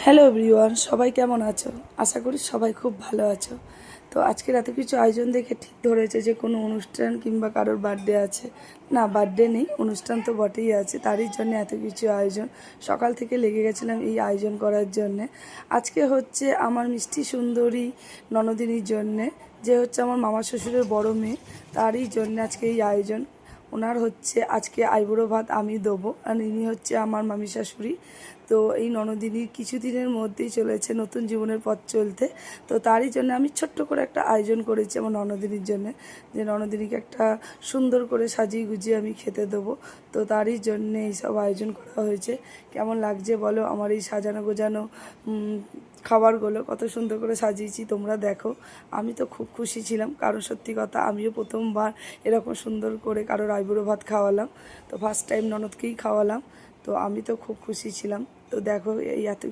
Hello everyone, সবাই কেমন আছো? আশা করি সবাই খুব ভালো আছো। তো আজকের এত কিছু আয়োজন দেখে ঠিক ধরেছে যে কোনো অনুষ্ঠান কিংবা কারোর বার্থডে আছে। না, বার্থডে নেই, অনুষ্ঠান তো বটেই আছে, তারই জন্য এত কিছু আয়োজন। সকাল থেকে লেগে গেছিলাম এই আয়োজন করার জন্যে। আজকে হচ্ছে আমার মিষ্টি সুন্দরী ননদিনীর জন্যে, যে হচ্ছে আমার মামা শ্বশুরের বড় মেয়ে, তারই জন্য আজকে এই আয়োজন। ওনার হচ্ছে আজকে আইবুড়ো ভাত আমি দেবো, আর ইনি হচ্ছে আমার মামি শাশুড়ি। তো এই ননদিনীর কিছুদিনের মধ্যেই চলেছে নতুন জীবনের পথ চলতে। তো তারই জন্য আমি ছোট্ট করে একটা আয়োজন করেছি আমার ননদিনীর জন্য, যে ননদিনীকে একটা সুন্দর করে সাজিয়ে গুজিয়ে আমি খেতে দেবো। তো তারই জন্যে এইসব আয়োজন করা হয়েছে। কেমন লাগছে বলো আমার এই সাজানো গোজানো খাবারগুলো? কত সুন্দর করে সাজিয়েছি তোমরা দেখো। আমি তো খুব খুশি ছিলাম, কারণ সত্যি কথা আমিও প্রথমবার এরকম সুন্দর করে কারোর আইবুড়ো ভাত খাওয়ালাম। তো ফার্স্ট টাইম ননদকেই খাওয়ালাম। তো আমি তো খুব খুশি ছিলাম। তো দেখো এই এত